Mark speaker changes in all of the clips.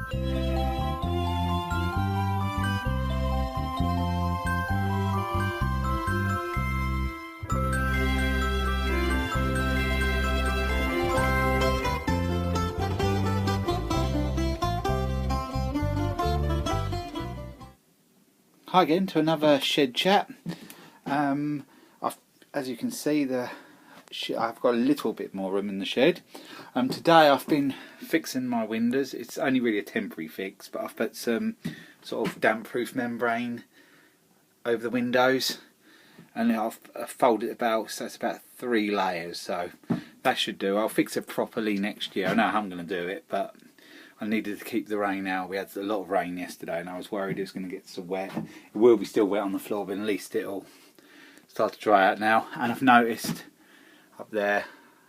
Speaker 1: Hi again to another shed chat. As you can see, I've got a little bit more room in the shed. Today I've been fixing my windows. It's only really a temporary fix, but I've put some sort of damp-proof membrane over the windows, and I've folded it about, so it's about 3 layers. So that should do. I'll fix it properly next year. I know how I'm going to do it, but I needed to keep the rain out. We had a lot of rain yesterday and I was worried it was going to get so wet. It will be still wet on the floor, but at least it'll start to dry out now. And I've noticed up there,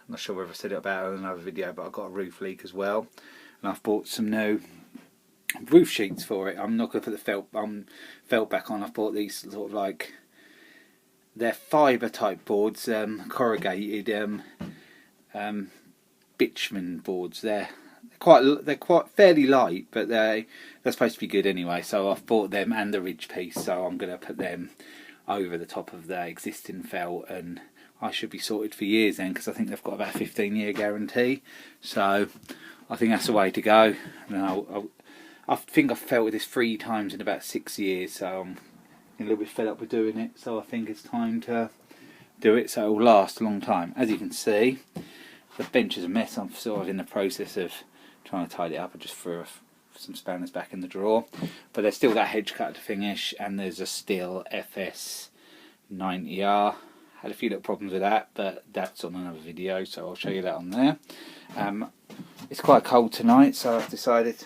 Speaker 1: I'm not sure whether I said it about it in another video, but I've got a roof leak as well. And I've bought some new roof sheets for it. I'm not going to put the felt back on. I've bought these sort of like, they're fibre type boards, corrugated bitumen boards. They're quite fairly light, but they're supposed to be good anyway. So I've bought them and the ridge piece, so I'm going to put them over the top of the existing felt, and I should be sorted for years then, because I think they've got about a 15-year guarantee. So I think that's the way to go. And I think I've felted this 3 times in about 6 years, so I'm a little bit fed up with doing it. So I think it's time to do it so it'll last a long time. As you can see, the bench is a mess. I'm sort of in the process of trying to tidy it up. I just threw some spanners back in the drawer, but there's still that hedge cut to finish, and there's a steel FS 90R. Had a few little problems with that, but that's on another video, so I'll show you that on there. It's quite cold tonight, so I've decided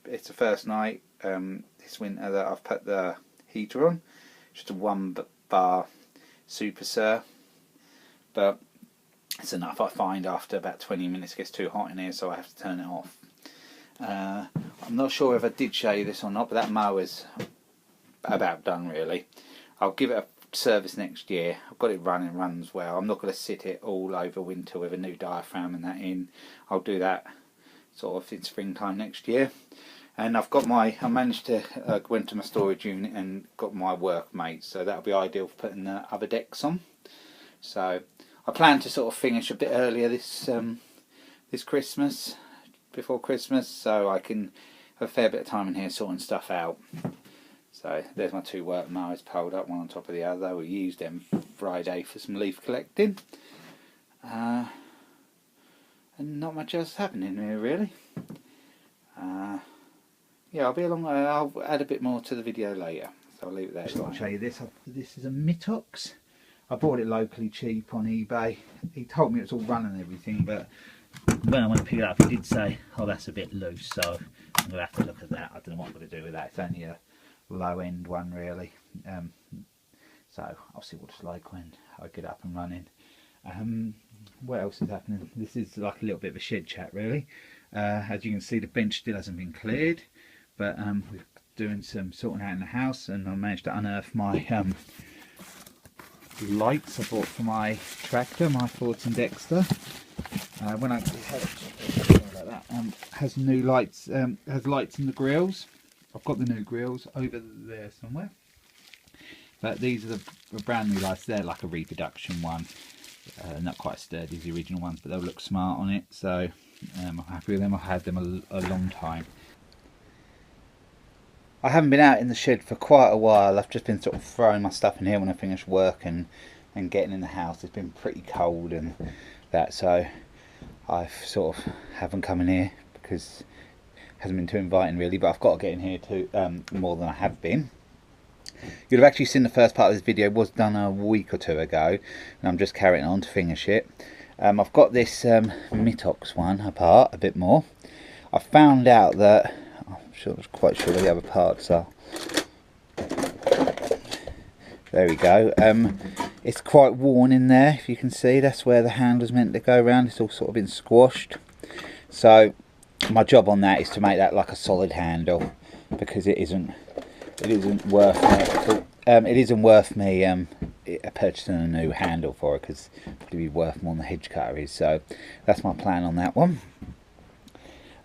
Speaker 1: it's the first night this winter that I've put the heater on. Just a 1 bar Super Sir, but it's enough. I find after about 20 minutes it gets too hot in here, so I have to turn it off. I'm not sure if I did show you this or not, but that mower's about done really. I'll give it a service next year. I've got it running, runs well. I'm not going to sit it all over winter with a new diaphragm and that in. I'll do that sort of in springtime next year. And I've got I managed to go into my storage unit and got my workmates, so that'll be ideal for putting the other decks on. So I plan to sort of finish a bit earlier this Christmas, before Christmas, so I can have a fair bit of time in here sorting stuff out. So there's my 2 work mowers piled up, one on top of the other. We used them Friday for some leaf collecting. And not much else happening here really. Yeah, I'll add a bit more to the video later, so I'll leave it there. I'll show you this. This is a Mitox. I bought it locally cheap on eBay. He told me it was all running and everything, but when I went to pick it up, he did say, oh, that's a bit loose, so I'm going to have to look at that. I don't know what I'm going to do with that. It's only a low-end one, really. So I'll see what it's like when I get up and running. What else is happening? This is like a little bit of a shed chat, really. As you can see, the bench still hasn't been cleared, but we're doing some sorting out in the house, and I managed to unearth my lights I bought for my tractor, my Ford Dexter. When I like that, has new lights, has lights in the grills. I've got the new grills over there somewhere, but these are the brand new lights. They're like a reproduction one, not quite as sturdy as the original ones, but they'll look smart on it, so I'm happy with them. I've had them a long time. I haven't been out in the shed for quite a while. I've just been sort of throwing my stuff in here when I finish work and getting in the house. It's been pretty cold and that, so I've sort of haven't come in here because it hasn't been too inviting really, but I've got to get in here too, more than I have been. You'll have actually seen the first part of this video was done a week or 2 ago, and I'm just carrying on to finish it. I've got this Mitox one apart a bit more. I found out that I'm quite sure the other parts are. There we go. It's quite worn in there, if you can see. That's where the handle's meant to go around. It's all sort of been squashed. So my job on that is to make that like a solid handle, because it isn't worth me purchasing a new handle for it, because it'd be worth more than the hedge cutter is. So that's my plan on that one.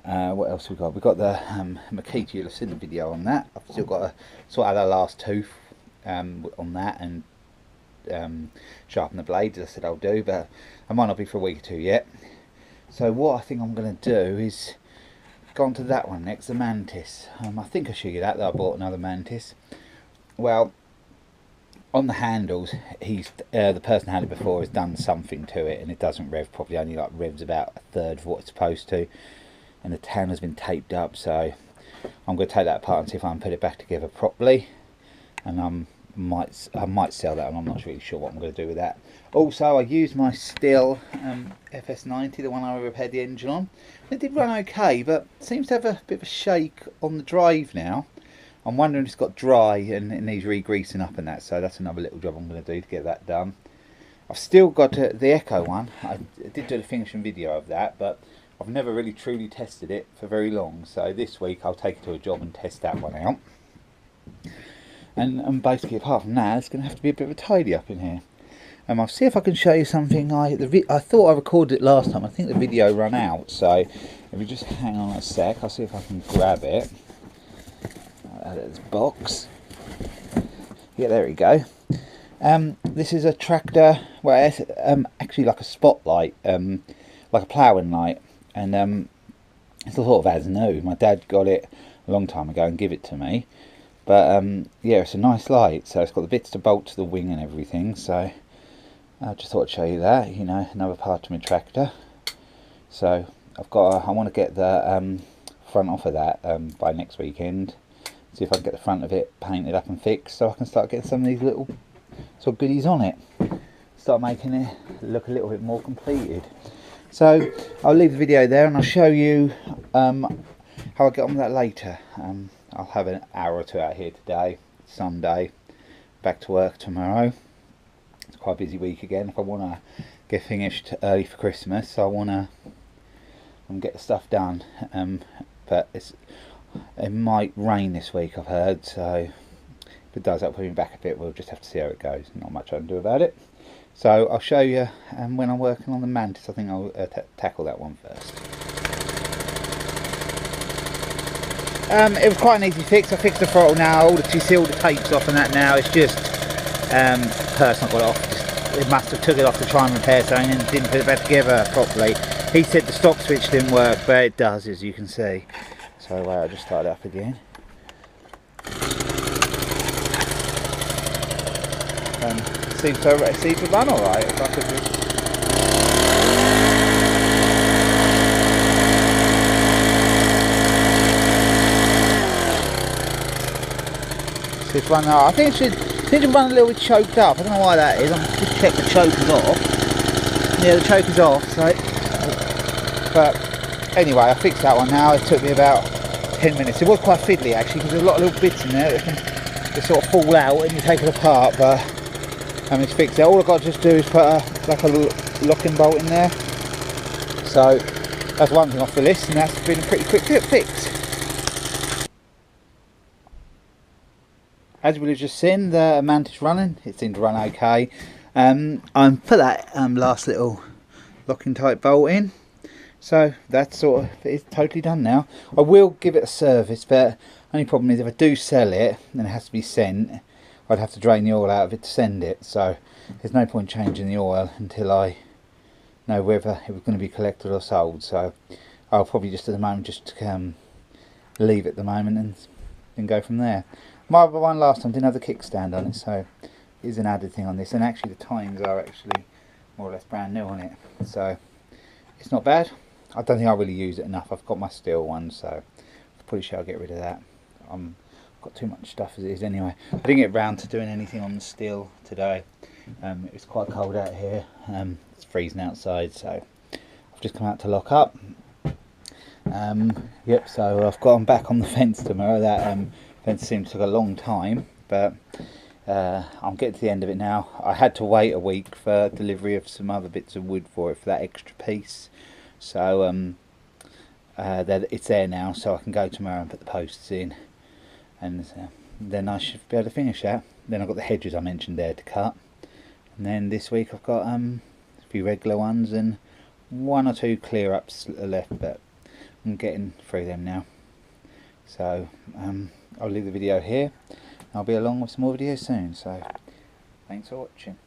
Speaker 1: What else we got? We got the Makita. You'll have seen the video on that. I've still got to sort out that last tooth on that and sharpen the blades, as I said I'll do, but I might not be for a week or two yet. So what I think I'm going to do is go on to that one next, the mantis. I think I showed you that I bought another mantis. Well, on the handles, the person who had it before has done something to it and it doesn't rev properly, only like revs about a third of what it's supposed to, and the tan has been taped up, so I'm going to take that apart and see if I can put it back together properly, and I might sell that, and I'm not really sure what I'm going to do with that. Also, I used my Stihl FS90, the one I repaired the engine on. It did run okay, but it seems to have a bit of a shake on the drive now. I'm wondering if it's got dry and it needs re-greasing up and that, so that's another little job I'm going to do to get that done. I've still got the Echo one. I did do the finishing video of that, but I've never really truly tested it for very long, so this week I'll take it to a job and test that one out. And basically, apart from that, it's going to have to be a bit of a tidy up in here. I'll see if I can show you something. I thought I recorded it last time. I think the video ran out, so if you just hang on a sec, I'll see if I can grab it out of this box. Yeah, there we go. This is a tractor, well, it's actually like a spotlight, like a ploughing light, and it's sort of as new. My dad got it a long time ago and gave it to me, but yeah, it's a nice light. So it's got the bits to bolt to the wing and everything. So I just thought I'd show you that, you know, another part to my tractor. So I want to get the front off of that by next weekend. See if I can get the front of it painted up and fixed, so I can start getting some of these little sort of goodies on it. Start making it look a little bit more completed. So I'll leave the video there and I'll show you how I get on with that later. I'll have an hour or two out here today, Sunday, back to work tomorrow. It's quite a busy week again. If I want to get finished early for Christmas, I want to get the stuff done. But it might rain this week, I've heard, so if it does, that'll put me back a bit. We'll just have to see how it goes. Not much I can do about it. So I'll show you when I'm working on the mantis. I think I'll tackle that one first. It was quite an easy fix. I fixed the throttle now. She sealed the tapes off and that now. It's just person got it off. It must have took it off to try and repair something and didn't put it back together properly. He said the stop switch didn't work, but it does, as you can see. So I just started up again. Seems to run alright. If I could just... See if run alright. I think it should run a little bit choked up. I don't know why that is. I'm just check the choker's off. Yeah, the choker's off. So, but anyway, I fixed that one now. It took me about 10 minutes. It was quite fiddly actually, because there's a lot of little bits in there that can sort of fall out and you take it apart, but it's fixed. All I've got to just do is put like a little locking bolt in there. So that's one thing off the list, and that's been a pretty quick fix. As we have just seen, the mantis running. It seemed to run okay. Put that last little locking type bolt in. So that's sort of, it's totally done now. I will give it a service, but only problem is if I do sell it, then it has to be sent. I'd have to drain the oil out of it to send it. So there's no point changing the oil until I know whether it was going to be collected or sold. So I'll probably just at the moment just leave it at the moment and then go from there. My other one last time didn't have the kickstand on it, so it is an added thing on this. And actually the tines are actually more or less brand new on it. So it's not bad. I don't think I really use it enough. I've got my Stihl one, so I'm pretty sure I'll get rid of that. I've got too much stuff as it is anyway. I didn't get round to doing anything on the Stihl today. It was quite cold out here. It's freezing outside, so I've just come out to lock up. Yep, so I've got them back on the fence tomorrow. That fence seemed to take a long time, but I'm getting to the end of it now. I had to wait a week for delivery of some other bits of wood for it, for that extra piece. So it's there now, so I can go tomorrow and put the posts in, and then I should be able to finish that. Then I've got the hedges I mentioned there to cut, and then this week I've got a few regular ones and one or two clear ups left, but I'm getting through them now. So I'll leave the video here. I'll be along with some more videos soon. So thanks for watching.